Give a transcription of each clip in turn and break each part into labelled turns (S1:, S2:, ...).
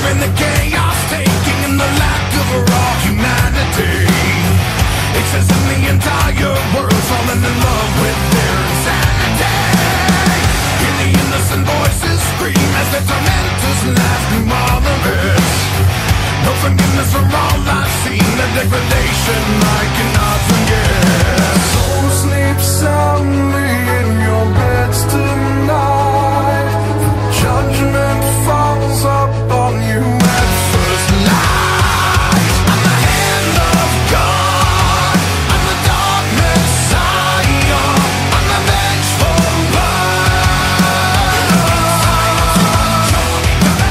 S1: in the chaos, taking in the lack of raw humanity. It says in the entire world falling in love with their insanity. Hear the innocent voices scream as the tormentors laugh through all of it. No forgiveness for all I've seen, the degradation I cannot forget. So sleep soundly in your beds tonight. Judgment falls upon you at first light. I'm the hand of God, I'm the dark Messiah, I'm the vengeful one.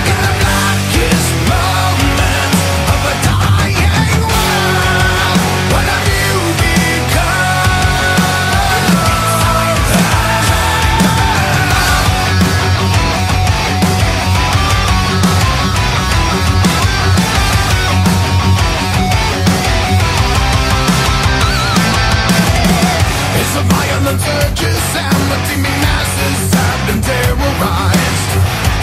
S1: In the blackest moment of a dying world, what have you become? It's a violent urges and the teeming masses have been terrorized.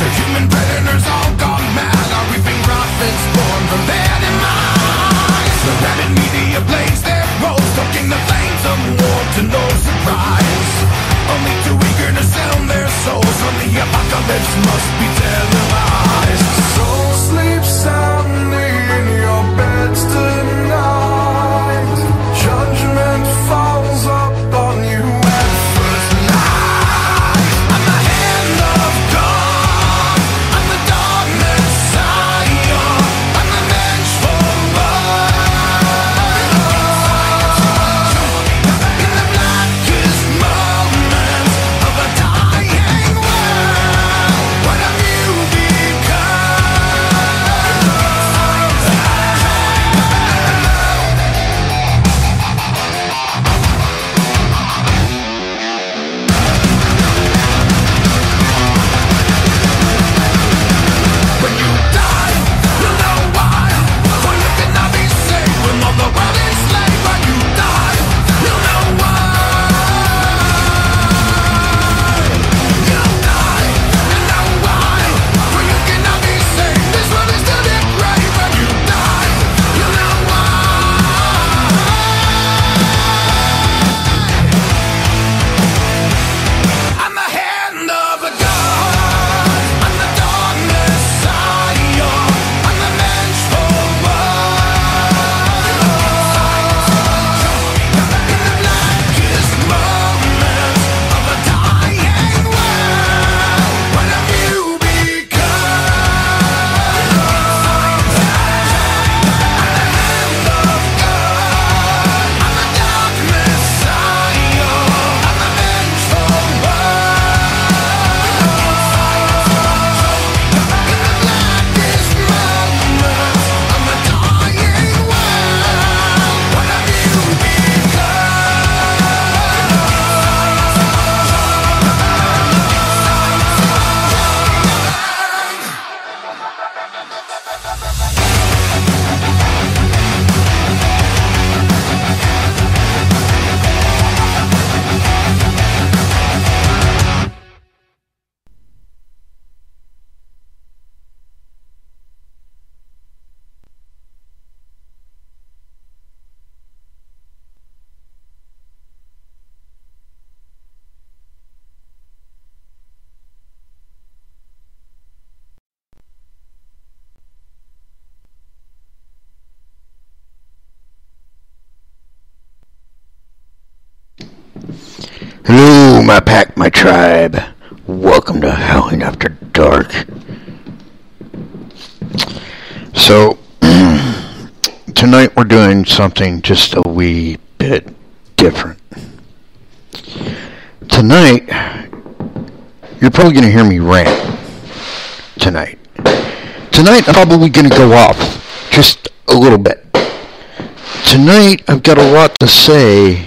S1: The human predators all gone mad are reaping profits born from their demise. The rabid media plays their role, stoking the flames of war to no surprise. Only too eager to sell their souls when the apocalypse must be televised. So sleep soundly in your beds tonight. Judgment falls upon you at first light. I'm the hand of God, I'm the dark Messiah, I'm the vengeful one. In the blackest moments of a dying world, what have you become? When you die, you'll know why. For you cannot be saved when all the world is slave. When you die, you'll know why. You'll die and know why. For you cannot be saved. This world is still in grave. When you die, you'll know why. I'm the hand of a God, I'm the dark Messiah, I'm the vengeful one. In the blackest moments of a dying world, what have you become? I'm the hand of God, I'm the dark Messiah, I'm the vengeful one. In the blackest moments of a dying world, what have you
S2: Hello, my pack, my tribe. Welcome to Howling After Dark. So, tonight we're doing something just a wee bit different. Tonight, you're probably going to hear me rant. Tonight, I'm probably going to go off just a little bit. Tonight, I've got a lot to say.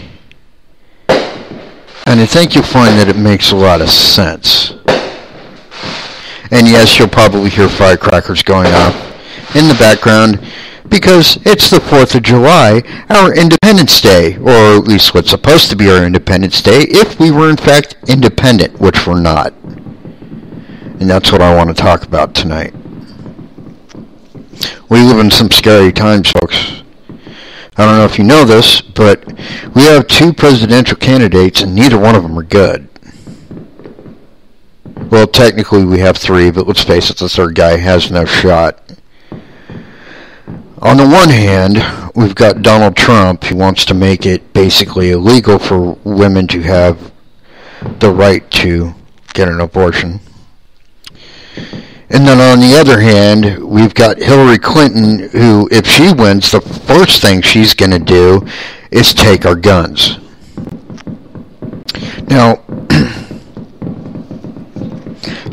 S2: And I think you'll find that it makes a lot of sense. And yes, you'll probably hear firecrackers going off in the background because it's the 4th of July, our Independence Day, or at least what's supposed to be our Independence Day, if we were in fact independent, which we're not. And that's what I want to talk about tonight. We live in some scary times, folks. I don't know if you know this, but we have 2 presidential candidates, and neither one of them are good. Well, technically we have 3, but let's face it, the third guy has no shot. On the one hand, we've got Donald Trump, who wants to make it basically illegal for women to have the right to get an abortion. And then on the other hand, we've got Hillary Clinton, who, if she wins, the first thing she's going to do is take our guns. Now,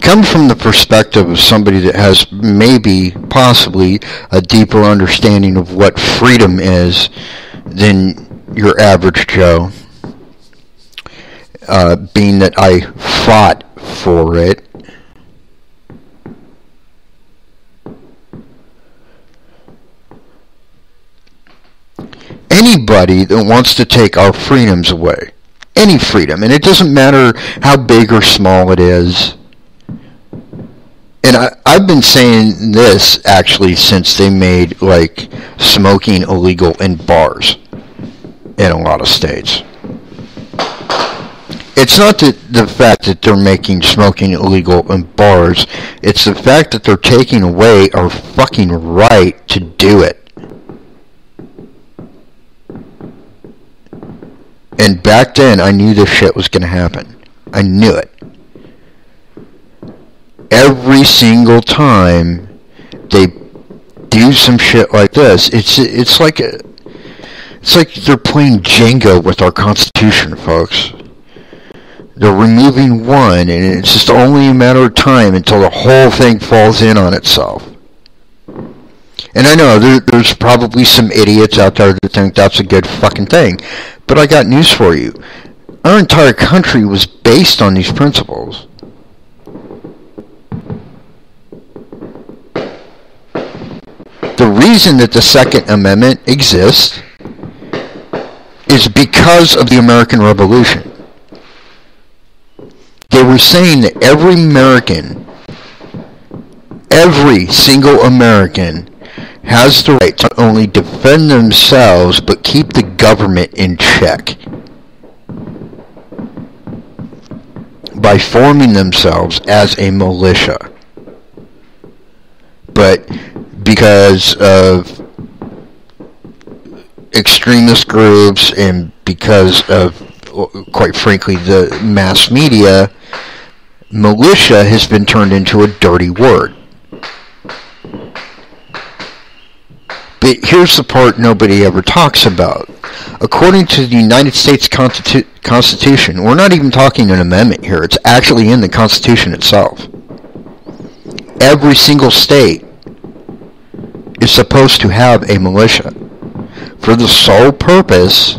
S2: come from the perspective of somebody that has maybe, possibly, a deeper understanding of what freedom is than your average Joe, being that I fought for it. Anybody that wants to take our freedoms away, any freedom, and it doesn't matter how big or small it is, and I've been saying this actually since they made like smoking illegal in bars in a lot of states. It's not the fact that they're making smoking illegal in bars, it's the fact that they're taking away our fucking right to do it. And back then, I knew this shit was going to happen. I knew it. Every single time they do some shit like this, it's like they're playing Jenga with our Constitution, folks. They're removing one, and it's just only a matter of time until the whole thing falls in on itself. And I know there's probably some idiots out there that think that's a good fucking thing. But I got news for you. Our entire country was based on these principles. The reason that the Second Amendment exists is because of the American Revolution. They were saying that every American, every single American, has the right to not only defend themselves, but keep the government in check by forming themselves as a militia. But because of extremist groups and because of, quite frankly, the mass media, militia has been turned into a dirty word. But here's the part nobody ever talks about. According to the United States Constitution, we're not even talking an amendment here. It's actually in the Constitution itself. Every single state is supposed to have a militia for the sole purpose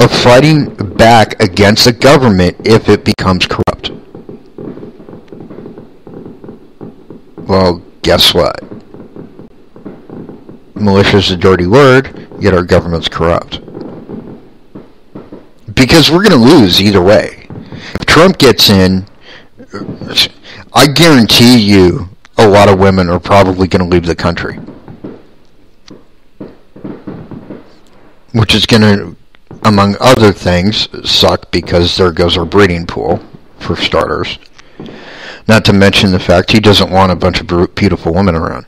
S2: of fighting back against the government if it becomes corrupt. Well, guess what? Militia is a dirty word, yet our government's corrupt. Because we're going to lose either way. If Trump gets in, I guarantee you a lot of women are probably going to leave the country. Which is going to, among other things, suck because there goes our breeding pool, for starters. Not to mention the fact he doesn't want a bunch of beautiful women around.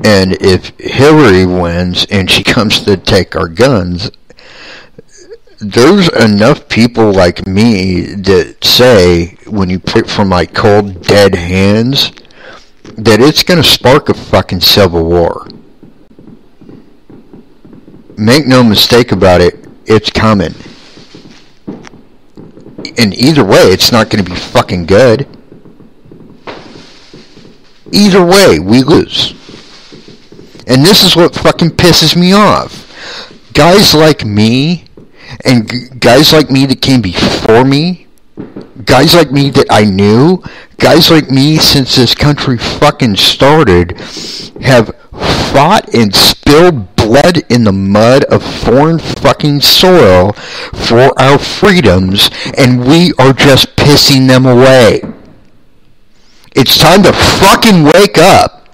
S2: And if Hillary wins and she comes to take our guns, there's enough people like me that say, when you put it from my cold, dead hands, that it's going to spark a fucking civil war. Make no mistake about it, it's coming. And either way, it's not going to be fucking good. Either way, we lose. And this is what fucking pisses me off. Guys like me, and guys like me that came before me, guys like me that I knew, guys like me since this country fucking started, have fought and spilled bled in the mud of foreign fucking soil for our freedoms, and we are just pissing them away. It's time to fucking wake up.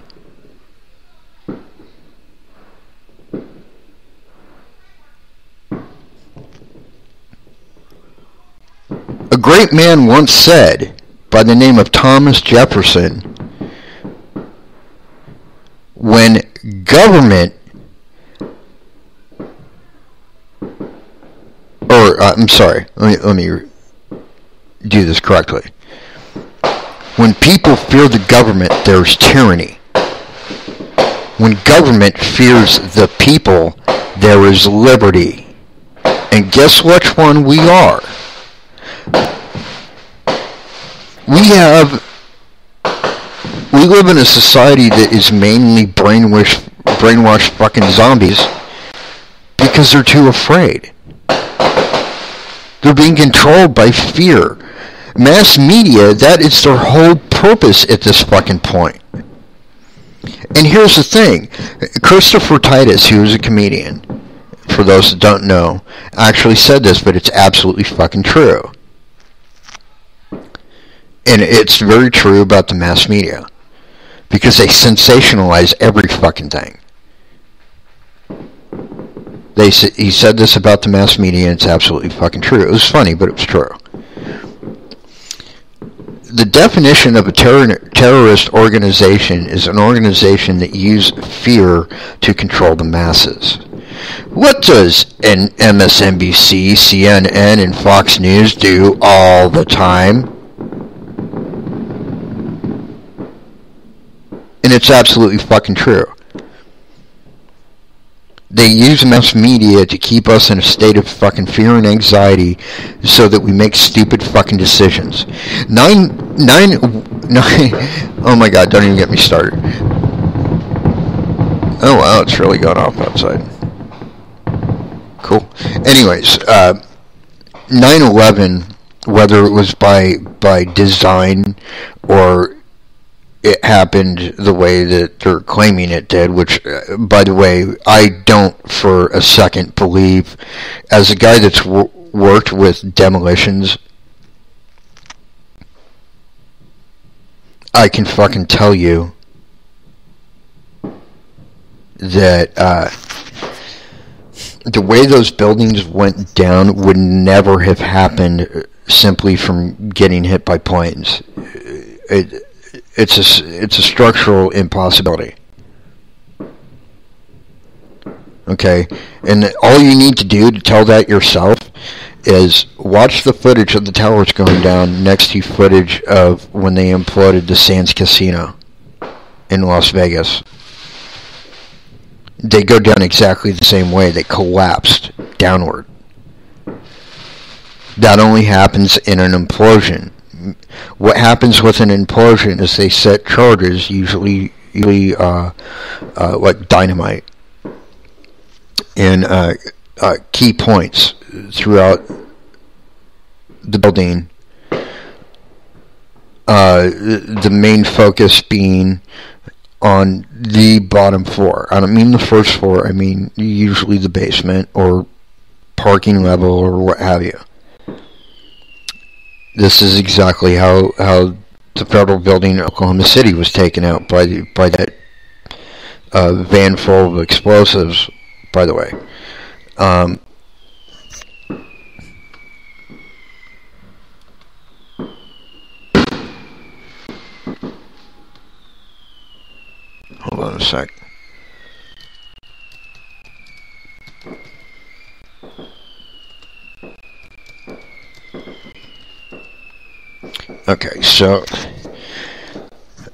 S2: A great man once said, by the name of Thomas Jefferson, when government, I'm sorry, let me do this correctly. When people fear the government, there's tyranny. When government fears the people, there is liberty. And guess which one we are? We live in a society that is mainly brainwashed fucking zombies because they're too afraid. They're being controlled by fear. Mass media, that is their whole purpose at this fucking point. And here's the thing. Christopher Titus, who is a comedian, for those that don't know, actually said this, but it's absolutely fucking true. And it's very true about the mass media. Because they sensationalize every fucking thing. He said this about the mass media, and it's absolutely fucking true. It was funny, but it was true. The definition of a terrorist organization is an organization that uses fear to control the masses. What does MSNBC, CNN, and Fox News do all the time? And it's absolutely fucking true. They use mass media to keep us in a state of fucking fear and anxiety so that we make stupid fucking decisions. Oh my god, don't even get me started. Oh wow, it's really going off outside. Cool. Anyways, 9/11, whether it was by design or it happened the way that they're claiming it did, which, by the way, I don't for a second believe. As a guy that's worked with demolitions, I can fucking tell you that the way those buildings went down would never have happened simply from getting hit by planes. It's a structural impossibility. Okay? And all you need to do to tell that yourself is watch the footage of the towers going down next to footage of when they imploded the Sands Casino in Las Vegas. They go down exactly the same way. They collapsed downward. That only happens in an implosion. What happens with an implosion is they set charges, usually like dynamite, in key points throughout the building. The main focus being on the bottom floor. I don't mean the first floor. I mean usually the basement or parking level or what have you. This is exactly how the federal building in Oklahoma City was taken out by that van full of explosives, by the way. Hold on a sec. Okay, so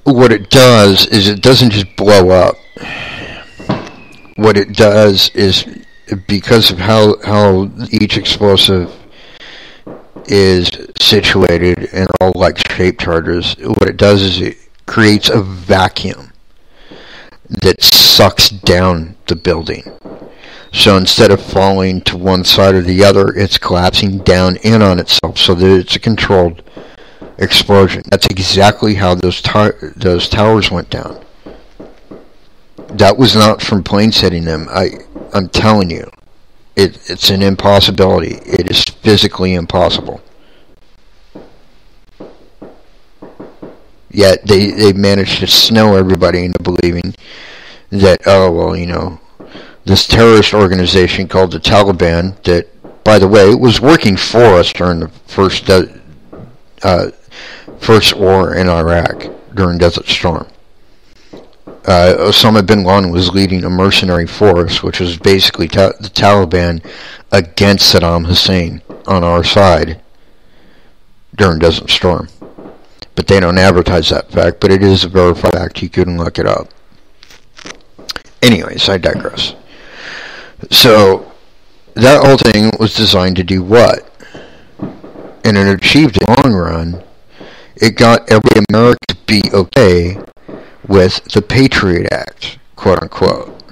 S2: what it does is it doesn't just blow up. What it does is, because of how each explosive is situated and all like shaped charges, what it does is it creates a vacuum that sucks down the building. So instead of falling to one side or the other, it's collapsing down in on itself so that it's a controlled explosion. That's exactly how those towers went down. That was not from planes hitting them. I'm telling you, it's an impossibility. It is physically impossible. Yet they managed to snow everybody into believing that, oh, well, you know, this terrorist organization called the Taliban that, by the way, was working for us during the first war in Iraq during Desert Storm. Osama bin Laden was leading a mercenary force, which was basically the Taliban against Saddam Hussein on our side during Desert Storm. But they don't advertise that fact, but it is a verified fact. You can look it up. Anyways, I digress. So, that whole thing was designed to do what? And it achieved it in the long run. It got every American to be okay with the Patriot Act, quote unquote.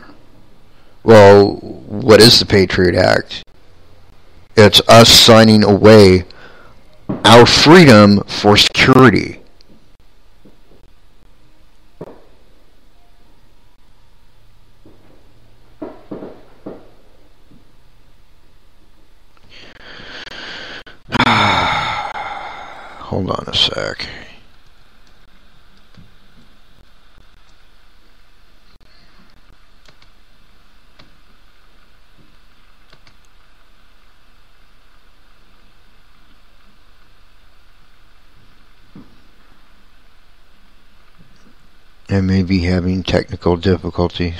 S2: Well, what is the Patriot Act? It's us signing away our freedom for security. Hold on a sec. I may be having technical difficulties.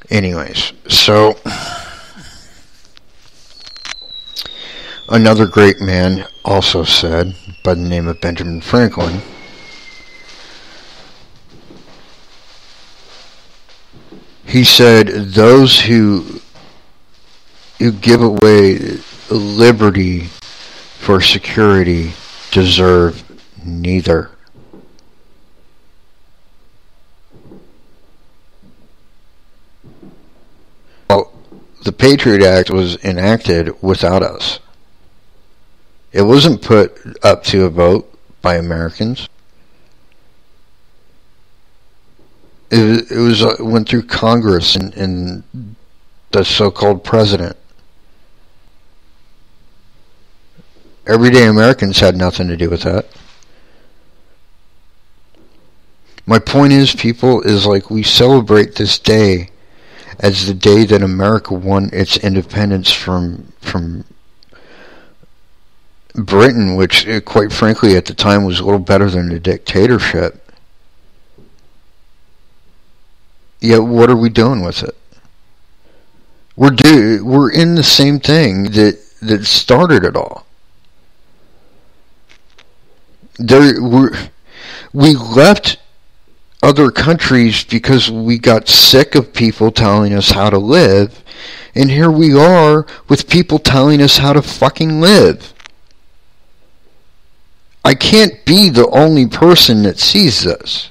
S2: Anyways, so another great man also said, by the name of Benjamin Franklin, he said, those who give away liberty for security deserve neither. The Patriot Act was enacted without us. It wasn't put up to a vote by Americans. It went through Congress and the so-called president. Everyday Americans had nothing to do with that. My point is, people, is like we celebrate this day as the day that America won its independence from Britain, which, quite frankly, at the time was a little better than a dictatorship. Yet, what are we doing with it? We're in the same thing that started it all. We left other countries because we got sick of people telling us how to live, and here we are with people telling us how to fucking live. I can't be the only person that sees this.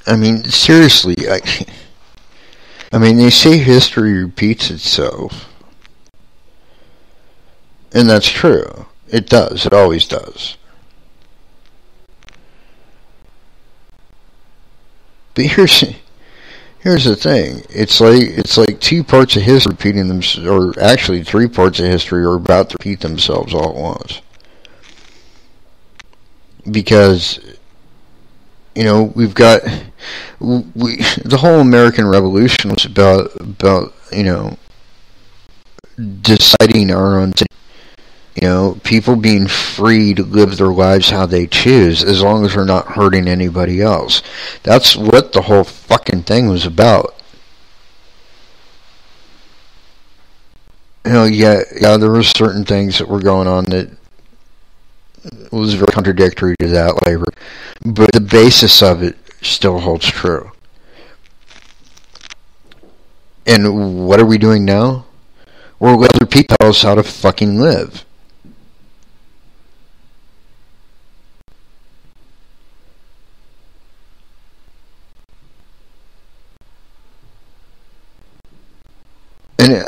S2: I mean, seriously, I mean, they say history repeats itself. And that's true. It does. It always does. But here's the thing. It's like two parts of history repeating themselves, or actually three parts of history are about to repeat themselves all at once. Because, you know, we've got the whole American Revolution was about you know, deciding our own, you know, people being free to live their lives how they choose, as long as they're not hurting anybody else. That's what the whole fucking thing was about. You know, yeah, there were certain things that were going on that was very contradictory to that labor, but the basis of it still holds true. And what are we doing now? We're letting other people tell us how to fucking live. And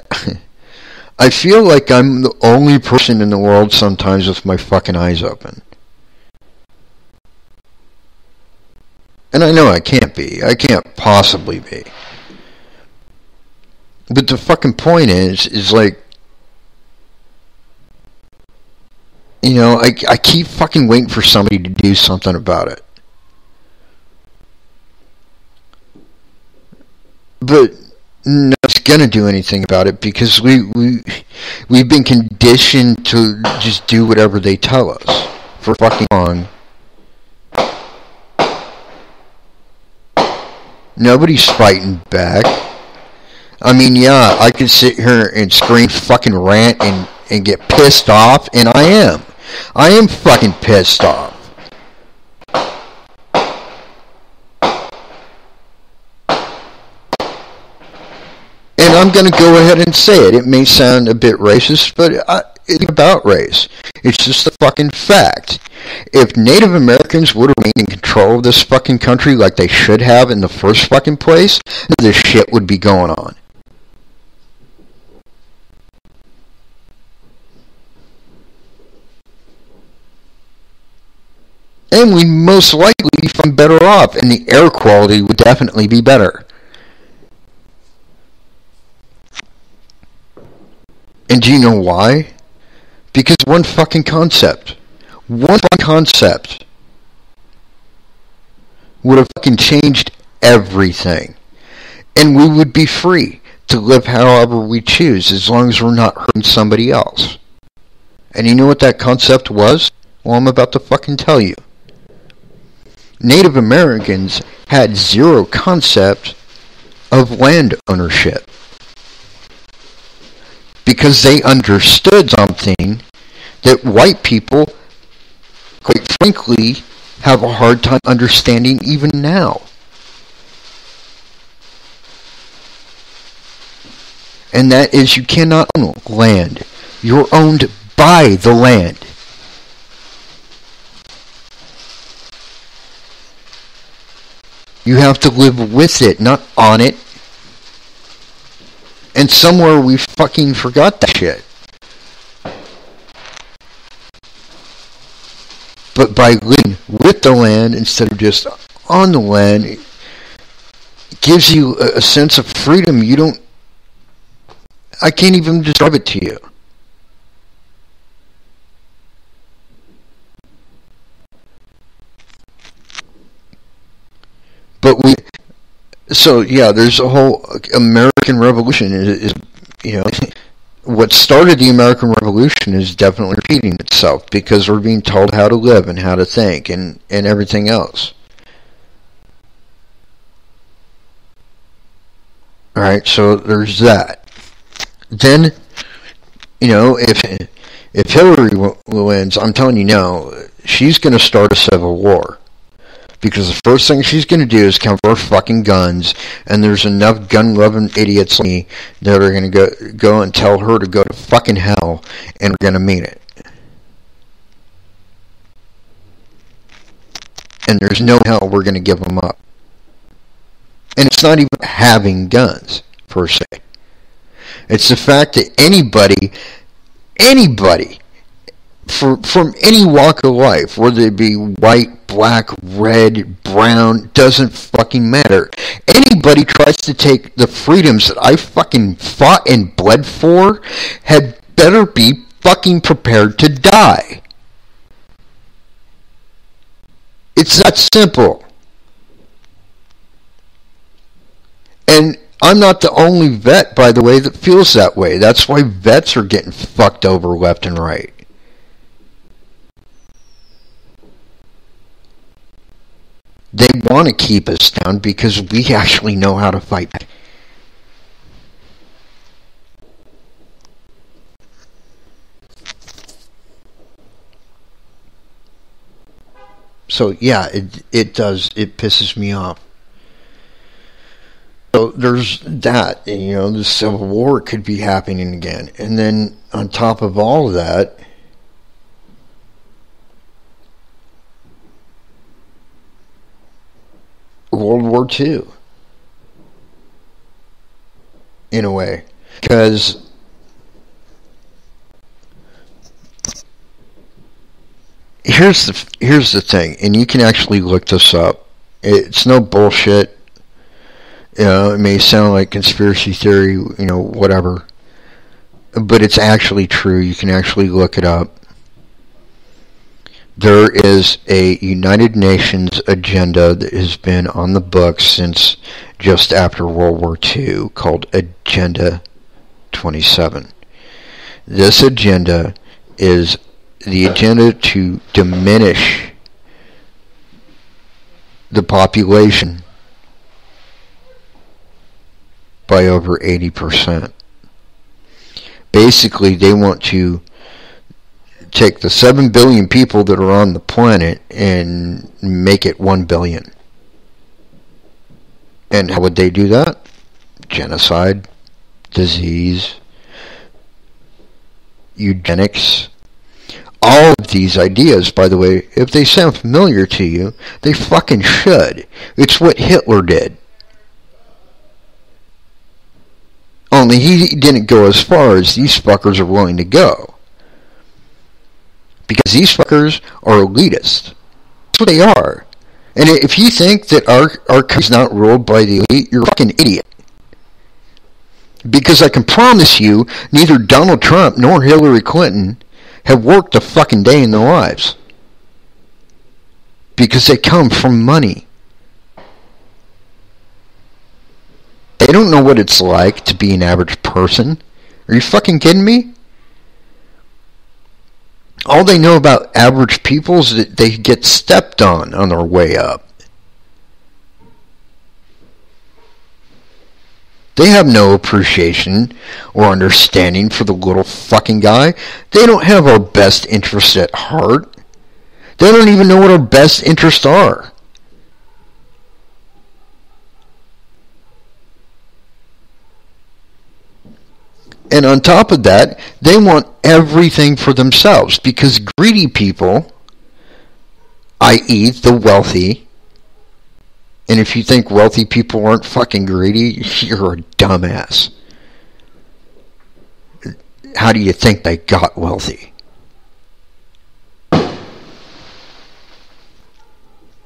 S2: I feel like I'm the only person in the world sometimes with my fucking eyes open. And I know I can't be. I can't possibly be. But the fucking point is like, you know, I keep fucking waiting for somebody to do something about it. But nobody's gonna do anything about it because we've been conditioned to just do whatever they tell us for fucking long. Nobody's fighting back. I mean, yeah, I could sit here and scream fucking rant and get pissed off, and I am. I am fucking pissed off. And I'm going to go ahead and say it. It may sound a bit racist, but it's about race. It's just a fucking fact. If Native Americans would have remained in control of this fucking country like they should have in the first fucking place, none of this shit would be going on. And we'd most likely be better off, and the air quality would definitely be better. And do you know why? Because one fucking concept. One fucking concept would have fucking changed everything. And we would be free to live however we choose, as long as we're not hurting somebody else. And you know what that concept was? Well, I'm about to fucking tell you. Native Americans had zero concept of land ownership. Because they understood something that white people, quite frankly, have a hard time understanding even now. And that is, you cannot own land. You're owned by the land. You have to live with it, not on it. And somewhere we fucking forgot that shit. But by living with the land instead of just on the land, it gives you a sense of freedom you don't... I can't even describe it to you. But so yeah, there's a whole American Revolution is you know, what started the American Revolution is definitely repeating itself because we're being told how to live and how to think and everything else. Alright, so there's that. Then, you know, if Hillary wins, I'm telling you now, she's going to start a civil war. Because the first thing she's going to do is come for her fucking guns, and there's enough gun-loving idiots like me that are going to go and tell her to go to fucking hell, and we're going to mean it. And there's no hell we're going to give them up. And it's not even having guns, per se. It's the fact that anybody, from any walk of life, whether it be white, black, red, brown, doesn't fucking matter. Anybody tries to take the freedoms that I fucking fought and bled for, had better be fucking prepared to die. It's that simple. And I'm not the only vet, by the way, that feels that way. That's why vets are getting fucked over left and right. They want to keep us down because we actually know how to fight back. So yeah, it does. It pisses me off. So there's that, the Civil War could be happening again. And then on top of all of that, World War II, in a way. Because here's the thing, and you can actually look this up. It's no bullshit. It may sound like conspiracy theory, whatever. But it's actually true. You can actually look it up. There is a United Nations agenda that has been on the books since just after World War II called Agenda 27. This agenda is the agenda to diminish the population by over 80%. Basically, they want to take the 7 billion people that are on the planet and make it 1 billion. And how would they do that? Genocide, disease, eugenics. All of these ideas, by the way, if they sound familiar to you, they fucking should. It's what Hitler did. Only he didn't go as far as these fuckers are willing to go. Because these fuckers are elitist. That's what they are. And if you think that our country's not ruled by the elite, you're a fucking idiot. Because I can promise you, neither Donald Trump nor Hillary Clinton have worked a fucking day in their lives. Because they come from money. They don't know what it's like to be an average person. Are you fucking kidding me? All they know about average people is that they get stepped on their way up. They have no appreciation or understanding for the little fucking guy. They don't have our best interests at heart. They don't even know what our best interests are. And on top of that, they want everything for themselves because greedy people, i.e. the wealthy, and if you think wealthy people aren't fucking greedy, you're a dumbass. How do you think they got wealthy?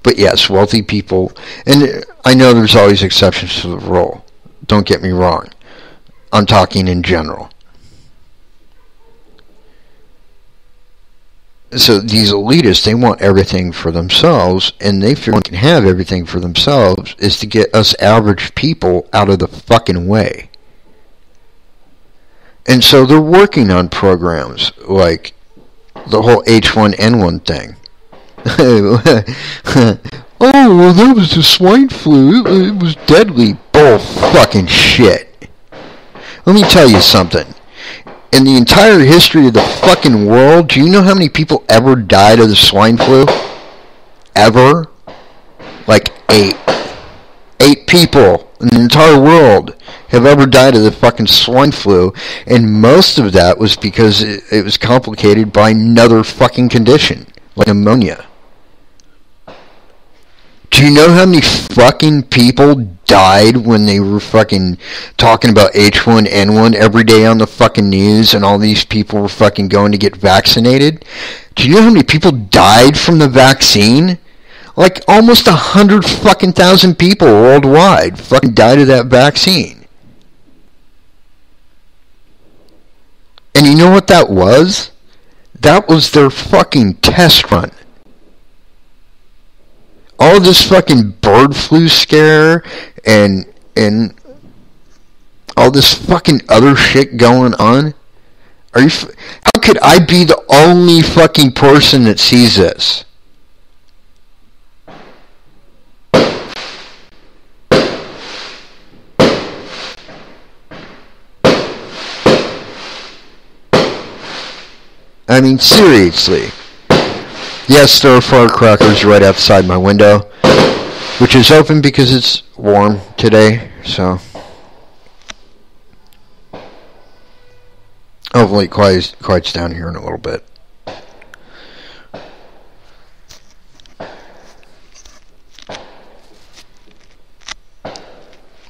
S2: But yes, wealthy people, and I know there's always exceptions to the rule. Don't get me wrong. I'm talking in general. So these elitists, they want everything for themselves, and they feel they can have everything for themselves is to get us average people out of the fucking way. And so they're working on programs like the whole H1N1 thing. Oh, well, that was the swine flu. It was deadly. Bull fucking shit. Let me tell you something. In the entire history of the fucking world, do you know how many people ever died of the swine flu? Ever? Like 8. 8 people in the entire world have ever died of the fucking swine flu, and most of that was because it was complicated by another fucking condition, like pneumonia. Do you know how many fucking people died when they were fucking talking about H1N1 every day on the fucking news, and all these people were fucking going to get vaccinated? Do you know how many people died from the vaccine? Like almost 100 fucking thousand people worldwide fucking died of that vaccine. And you know what that was? That was their fucking test run. All this fucking bird flu scare and all this fucking other shit going on. How could I be the only fucking person that sees this? I mean, seriously. Yes, there are firecrackers right outside my window, which is open because it's warm today, so hopefully it quiets down here in a little bit.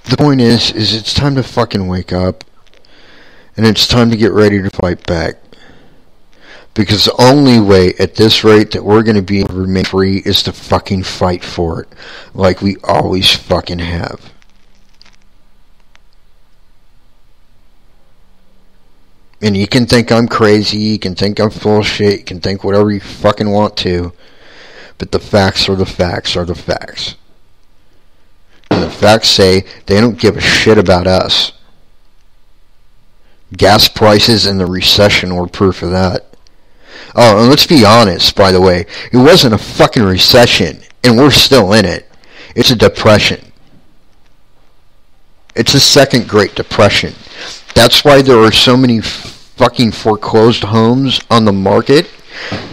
S2: The point is it's time to fucking wake up, and it's time to get ready to fight back. Because the only way at this rate that we're going to be able to remain free is to fucking fight for it. Like we always fucking have. And you can think I'm crazy, you can think I'm full of shit, you can think whatever you fucking want to. But the facts are the facts are the facts. And the facts say they don't give a shit about us. Gas prices and the recession were proof of that. Oh, and let's be honest, by the way. It wasn't a fucking recession, and we're still in it. It's a depression. It's a second Great Depression. That's why there are so many fucking foreclosed homes on the market.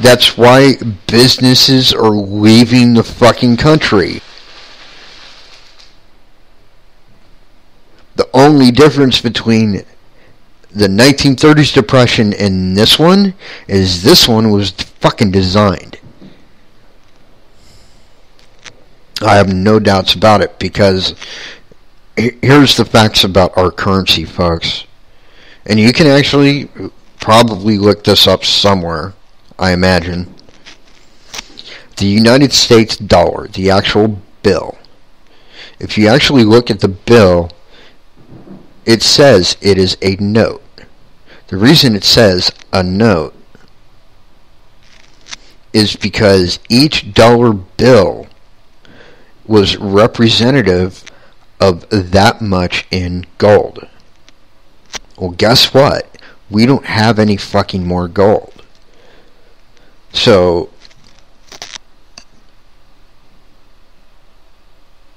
S2: That's why businesses are leaving the fucking country. The only difference between the 1930s depression and this one is this one was fucking designed. I have no doubts about it, because here's the facts about our currency, folks. And you can actually probably look this up somewhere, I imagine. The United States dollar, the actual bill. If you actually look at the bill, it says it is a note. The reason it says a note is because each dollar bill was representative of that much in gold. Well, guess what? We don't have any fucking more gold. So,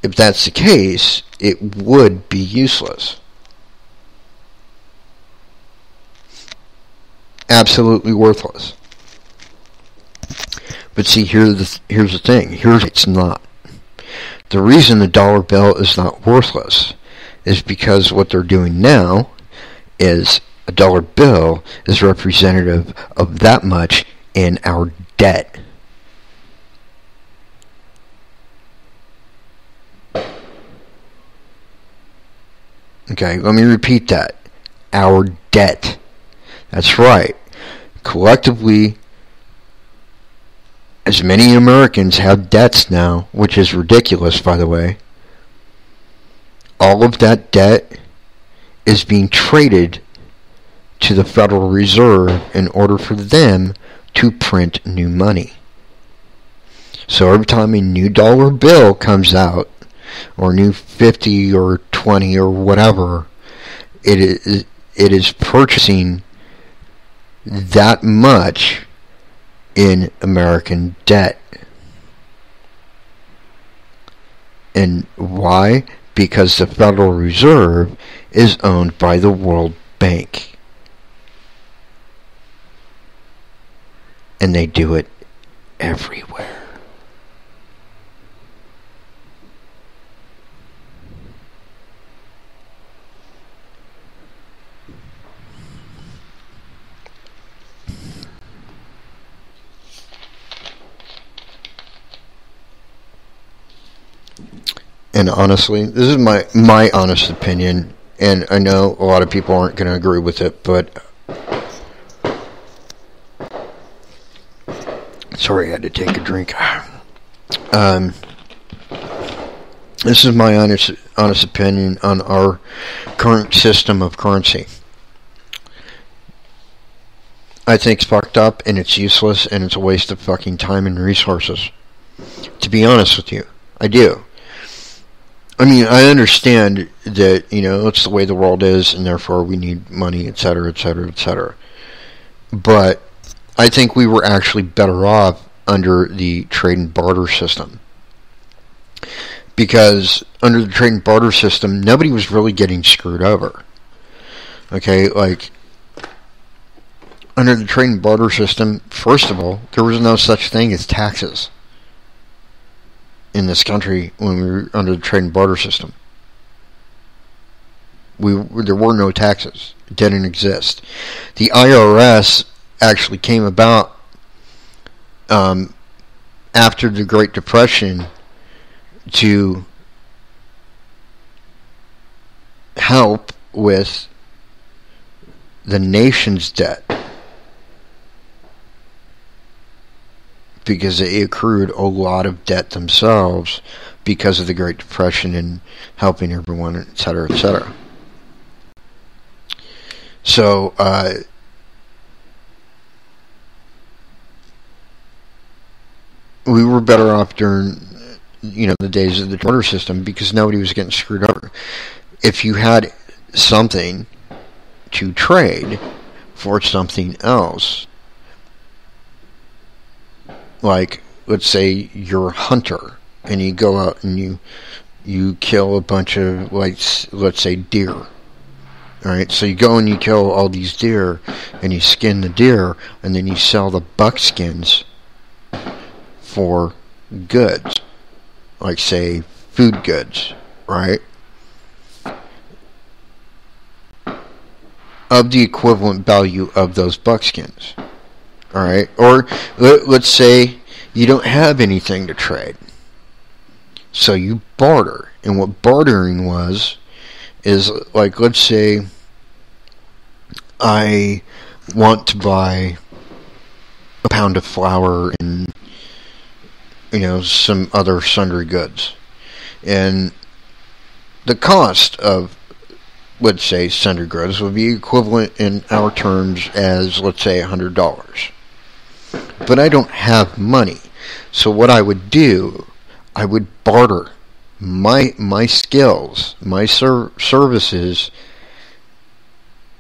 S2: if that's the case, it would be useless. Absolutely worthless. But see, here's the thing. It's not. The reason the dollar bill is not worthless is because what they're doing now is a dollar bill is representative of that much in our debt. Okay, let me repeat that. Our debt. That's right. Collectively, as many Americans have debts now, which is ridiculous, by the way, all of that debt is being traded to the Federal Reserve in order for them to print new money. So every time a new dollar bill comes out, or new 50 or 20 or whatever, it is purchasing that much in American debt. And why? Because the Federal Reserve is owned by the World Bank. And they do it everywhere. And honestly, this is my honest opinion, and I know a lot of people aren't going to agree with it, but sorry, I had to take a drink. This is my honest opinion on our current system of currency. I think it's fucked up, and it's useless, and it's a waste of fucking time and resources. To be honest with you, I do. I mean, I understand that, it's the way the world is, and therefore we need money, etc., etc., etc. But I think we were actually better off under the trade and barter system. Because under the trade and barter system, nobody was really getting screwed over. Okay, like, under the trade and barter system, first of all, there was no such thing as taxes in this country when we were under the trade and barter system. There were no taxes. It didn't exist. The IRS actually came about after the Great Depression to help with the nation's debt, because they accrued a lot of debt themselves because of the Great Depression and helping everyone, etc., etc. So, we were better off during, the days of the barter system, because nobody was getting screwed over. If you had something to trade for something else, like, let's say you're a hunter and you go out and you kill a bunch of, like, let's say deer. Alright, so you go and you kill all these deer and you skin the deer and then you sell the buck skins for goods, like, say, food goods, right? Of the equivalent value of those buckskins. Alright? Or let's say you don't have anything to trade. So you barter. And what bartering is, like, let's say I want to buy a pound of flour and, some other sundry goods. And the cost of, let's say, sundry goods would be equivalent in our terms as, let's say, $100. But I don't have money. So what I would do, I would barter my skills, my services,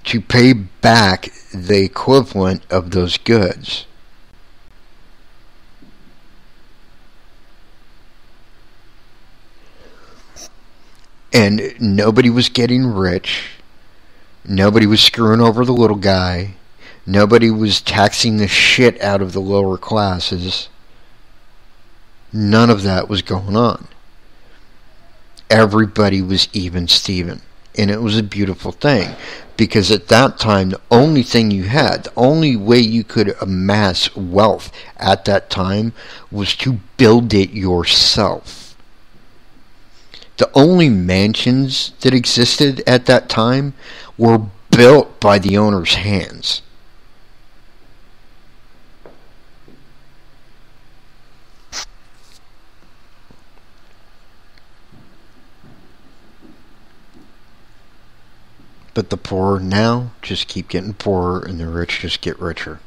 S2: to pay back the equivalent of those goods. And nobody was getting rich. Nobody was screwing over the little guy. Nobody was taxing the shit out of the lower classes. None of that was going on. Everybody was even Steven. And it was a beautiful thing. Because at that time, the only thing you had, the only way you could amass wealth at that time was to build it yourself. The only mansions that existed at that time were built by the owner's hands. But the poor now just keep getting poorer, and the rich just get richer.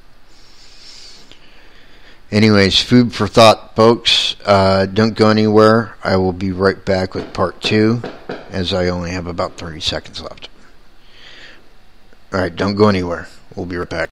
S2: Anyways, food for thought, folks. Don't go anywhere. I will be right back with part 2, as I only have about 30 seconds left. Alright, don't go anywhere. We'll be right back.